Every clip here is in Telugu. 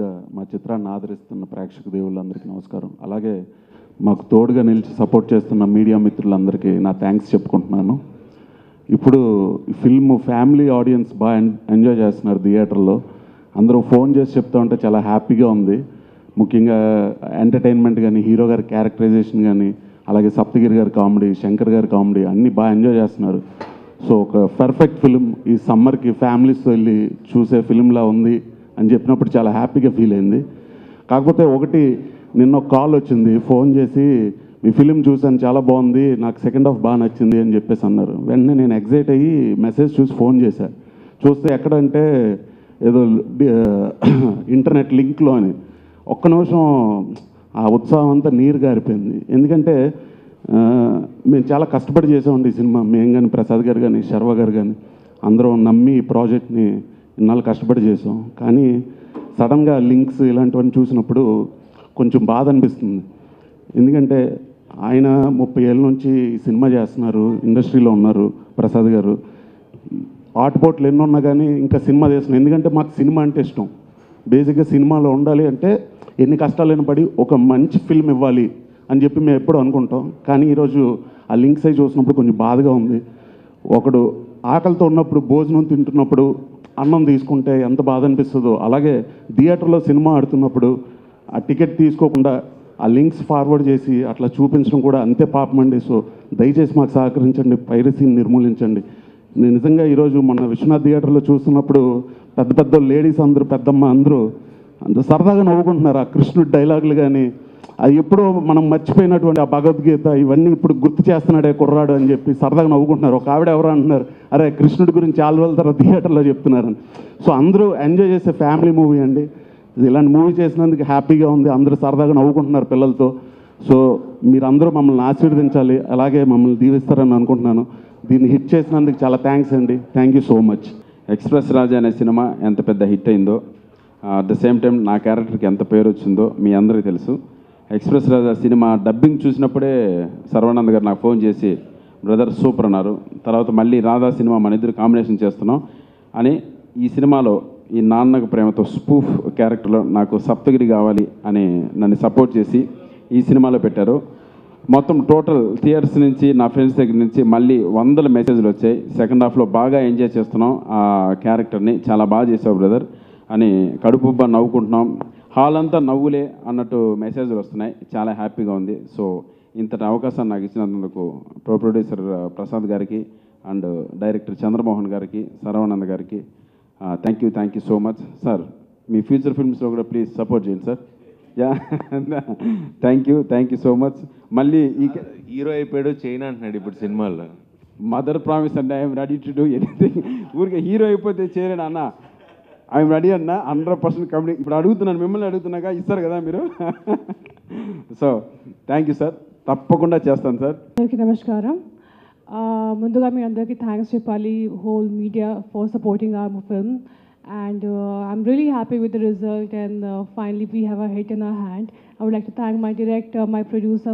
ముందుగా మా చిత్రాన్ని ఆదరిస్తున్న ప్రేక్షక దేవుళ్ళందరికీ నమస్కారం. అలాగే మాకు తోడుగా నిలిచి సపోర్ట్ చేస్తున్న మీడియా మిత్రులందరికీ నా థ్యాంక్స్ చెప్పుకుంటున్నాను. ఇప్పుడు ఈ ఫిల్మ్ ఫ్యామిలీ ఆడియన్స్ బాగా ఎంజాయ్ చేస్తున్నారు థియేటర్లో. అందరూ ఫోన్ చేసి చెప్తూ ఉంటే చాలా హ్యాపీగా ఉంది. ముఖ్యంగా ఎంటర్టైన్మెంట్ కానీ, హీరో గారి క్యారెక్టరైజేషన్ కానీ, అలాగే సప్తగిరి గారి కామెడీ, శంకర్ గారి కామెడీ అన్నీ బాగా ఎంజాయ్ చేస్తున్నారు. సో ఒక పర్ఫెక్ట్ ఫిలిం ఈ సమ్మర్కి ఫ్యామిలీస్తో వెళ్ళి చూసే ఫిలింలా ఉంది అని చెప్పినప్పుడు చాలా హ్యాపీగా ఫీల్ అయింది. కాకపోతే ఒకటి, నిన్న ఒక కాల్ వచ్చింది, ఫోన్ చేసి మీ ఫిలిం చూసాను చాలా బాగుంది, నాకు సెకండ్ హాఫ్ బాగా నచ్చింది అని చెప్పేసి అన్నారు. వెంటనే నేను ఎగ్జైట్ అయ్యి మెసేజ్ చూసి ఫోన్ చేశాను. చూస్తే ఎక్కడంటే ఏదో ఇంటర్నెట్ లింక్లో అని. ఒక్క నిమిషం ఆ ఉత్సాహం అంతా నీరు గారిపోయింది. ఎందుకంటే మేము చాలా కష్టపడి చేసామండి ఈ సినిమా. మేము కానీ, ప్రసాద్ గారు కానీ, శర్వ గారు కానీ అందరం నమ్మి ఈ ప్రాజెక్ట్ని ఇన్నాళ్ళు కష్టపడి చేసాం. కానీ సడన్గా లింక్స్ ఇలాంటివన్నీ చూసినప్పుడు కొంచెం బాధ అనిపిస్తుంది. ఎందుకంటే ఆయన 30 ఏళ్ళ నుంచి ఈ సినిమా చేస్తున్నారు, ఇండస్ట్రీలో ఉన్నారు. ప్రసాద్ గారు ఆటుపోట్లు ఎన్ని ఉన్నా కానీ ఇంకా సినిమా చేస్తున్నాం. ఎందుకంటే మాకు సినిమా అంటే ఇష్టం. బేసిక్గా సినిమాలో ఉండాలి అంటే ఎన్ని కష్టాలైనా పడి ఒక మంచి ఫిల్మ్ ఇవ్వాలి అని చెప్పి మేము ఎప్పుడు అనుకుంటాం. కానీ ఈరోజు ఆ లింక్స్ అయి చూసినప్పుడు కొంచెం బాధగా ఉంది. ఒకడు ఆకలితో ఉన్నప్పుడు, భోజనం తింటున్నప్పుడు అన్నం తీసుకుంటే ఎంత బాధ అనిపిస్తుందో, అలాగే థియేటర్లో సినిమా ఆడుతున్నప్పుడు ఆ టికెట్ తీసుకోకుండా ఆ లింక్స్ ఫార్వర్డ్ చేసి అట్లా చూపించడం కూడా అంతే పాపం అండి. సో దయచేసి మాకు సహకరించండి, పైరసీని నిర్మూలించండి. నేను నిజంగా ఈరోజు మన విశ్వనాథ్ థియేటర్లో చూస్తున్నప్పుడు పెద్ద పెద్ద లేడీస్ అందరూ, పెద్దమ్మ అందరూ సరదాగా నవ్వుకుంటున్నారు. ఆ కృష్ణుడి డైలాగులు కానీ, అది ఎప్పుడో మనం మర్చిపోయినటువంటి ఆ భగవద్గీత ఇవన్నీ ఇప్పుడు గుర్తు చేస్తున్నాడే కుర్రాడు అని చెప్పి సరదాగా నవ్వుకుంటున్నారు. ఒక ఆవిడ ఎవరో అంటున్నారు, అరే కృష్ణుడి గురించి చాలా రోజుల తర్వాత థియేటర్లో చెప్తున్నారని. సో అందరూ ఎంజాయ్ చేసే ఫ్యామిలీ మూవీ అండి. ఇలాంటి మూవీ చేసినందుకు హ్యాపీగా ఉంది. అందరూ సరదాగా నవ్వుకుంటున్నారు పిల్లలతో. సో మీరందరూ మమ్మల్ని ఆశీర్వదించాలి, అలాగే మమ్మల్ని దీవిస్తారని అనుకుంటున్నాను. దీన్ని హిట్ చేసినందుకు చాలా థ్యాంక్స్ అండి. Thank you so much. Express Raja అనే సినిమా ఎంత పెద్ద హిట్ అయిందో, అట్ ద సేమ్ టైం నా క్యారెక్టర్కి ఎంత పేరు వచ్చిందో మీ అందరికీ తెలుసు. ఎక్స్ప్రెస్ రాజా సినిమా డబ్బింగ్ చూసినప్పుడే సర్వానంద్ గారు నాకు ఫోన్ చేసి బ్రదర్ సూపర్ అన్నారు. తర్వాత మళ్ళీ రాధా సినిమా మన ఇద్దరు కాంబినేషన్ చేస్తున్నాం అని, ఈ సినిమాలో ఈ నాన్నకు ప్రేమతో స్పూఫ్ క్యారెక్టర్లో నాకు సప్తగిరి కావాలి అని నన్ను సపోర్ట్ చేసి ఈ సినిమాలో పెట్టారు. మొత్తం టోటల్ థియేటర్స్ నుంచి, నా ఫ్రెండ్స్ దగ్గర నుంచి మళ్ళీ 100 మెసేజ్లు వచ్చాయి. సెకండ్ హాఫ్లో బాగా ఎంజాయ్ చేస్తున్నాం ఆ క్యారెక్టర్ని, చాలా బాగా చేసావు బ్రదర్ అని కడుపుబ్బా నవ్వుకుంటున్నాం, హాల్ అంతా నవ్వులే అన్నట్టు మెసేజ్లు వస్తున్నాయి. చాలా హ్యాపీగా ఉంది. సో ఇంతటి అవకాశాన్ని నాకు ఇచ్చినందుకు ప్రొడ్యూసర్ ప్రసాద్ గారికి అండ్ డైరెక్టర్ చంద్రమోహన్ గారికి, సర్వానంద్ గారికి thank you so much sir. మీ ఫ్యూచర్ ఫిల్మ్స్లో కూడా ప్లీజ్ సపోర్ట్ చేయండి sir. Yeah thank you so much. మళ్ళీ ఈ హీరో అయిపోయాడు, చైనా అంటున్నాడు ఇప్పుడు సినిమాల్లో. మదర్ ప్రామిస్ అంటే I'm ready to do anything. ఊరికే హీరో అయిపోతే చేయలేను అన్న, ఐఎమ్ రెడీ అన్న 100% కంప్లీట్. ఇప్పుడు అడుగుతున్నాను, మిమ్మల్ని అడుగుతున్నాగా, ఇస్తారు కదా మీరు. సో థ్యాంక్ యూ సార్, తప్పకుండా చేస్తాను సార్. అందరికీ నమస్కారం. ముందుగా మీ అందరికీ థ్యాంక్స్ చెప్పాలి, whole media for supporting our film, and I'm really happy with the result, and finally we have a hit in our hand. I would like to thank my director, my producer,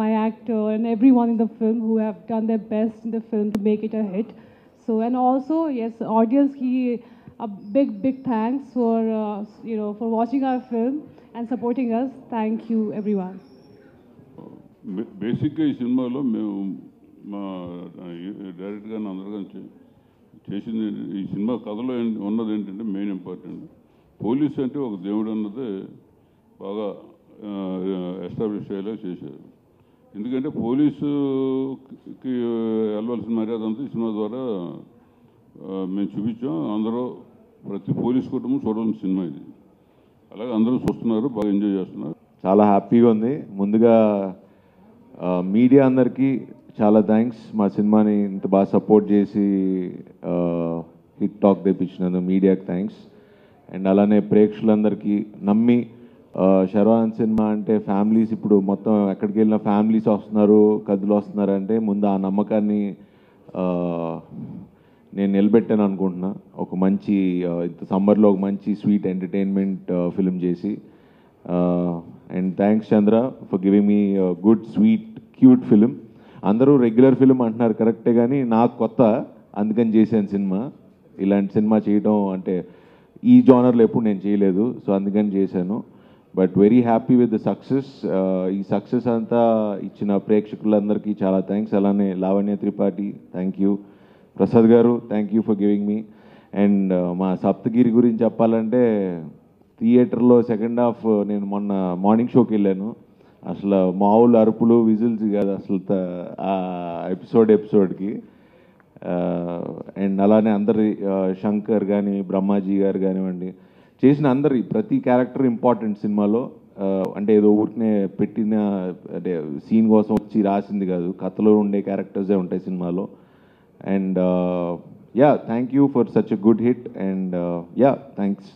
my actor, and everyone in the film who have done their best in the film to make it a hit. So, and also yes, audience a big thanks for for watching our film and supporting us. Thank you everyone. బేసిక్గా ఈ సినిమాలో మేము మా డైరెక్టర్ గారిని అందరిగా చేసింది, ఈ సినిమా కథలో ఉన్నది ఏంటంటే మెయిన్ ఇంపార్టెంట్, పోలీసు అంటే ఒక దేవుడు అన్నది బాగా ఎస్టాబ్లిష్ అయ్యేలా చేశారు. ఎందుకంటే పోలీసుకి వెళ్ళవలసిన మర్యాద అంతా ఈ సినిమా ద్వారా మేము చూపించాం. అందరూ ప్రతి పోలీస్ కుటుంబం చూడాల్సిన సినిమా ఇది. అలాగే అందరూ చూస్తున్నారు, బాగా ఎంజాయ్ చేస్తున్నారు. చాలా హ్యాపీగా ఉంది. ముందుగా మీడియా అందరికీ చాలా థ్యాంక్స్. మా సినిమాని ఇంత బాగా సపోర్ట్ చేసి హిట్ టాక్ తెప్పించినందుకు మీడియాకి థ్యాంక్స్. అండ్ అలానే ప్రేక్షకులందరికీ నమ్మి, శర్వానంద్ సినిమా అంటే ఫ్యామిలీస్, ఇప్పుడు మొత్తం ఎక్కడికి వెళ్ళినా ఫ్యామిలీస్ వస్తున్నారు, కథలు వస్తున్నారంటే ముందు ఆ నమ్మకాన్ని నేను నిలబెట్టాను అనుకుంటున్నా. ఒక మంచి ఇంత సమ్మర్లో ఒక మంచి స్వీట్ ఎంటర్టైన్మెంట్ ఫిలిం చేసి. And thanks Chandra for giving me good sweet cute film. అందరూ రెగ్యులర్ ఫిలిం అంటున్నారు కరెక్టే, కానీ నాకు కొత్త, అందుకని చేశాను సినిమా. ఇలాంటి సినిమా చేయడం అంటే ఈ జానర్లో ఎప్పుడు నేను చేయలేదు, సో అందుకని చేశాను. But very happy with the success. ఈ సక్సెస్ అంతా ఇచ్చిన ప్రేక్షకులందరికీ చాలా థ్యాంక్స్. అలానే లావణ్య త్రిపాఠి థ్యాంక్ యూ, ప్రసాద్ గారు thank you for giving me. And మా సప్తగిరి గురించి చెప్పాలంటే థియేటర్లో సెకండ్ హాఫ్ నేను మొన్న మార్నింగ్ షోకి వెళ్ళాను. అసలు మామూలు అరుపులు విజిల్స్ కాదు అసలు ఆ ఎపిసోడ్కి. అండ్ అలానే అందరి శంకర్ కానీ బ్రహ్మాజీ గారు కానివ్వండి, చేసిన అందరి ప్రతి క్యారెక్టర్ ఇంపార్టెంట్ సినిమాలో. అంటే ఏదో ఊరికనే పెట్టిన అంటే సీన్ కోసం వచ్చి రాసింది కాదు, కథలో ఉండే క్యారెక్టర్సే ఉంటాయి సినిమాలో. And yeah thank you for such a good hit. And yeah thanks.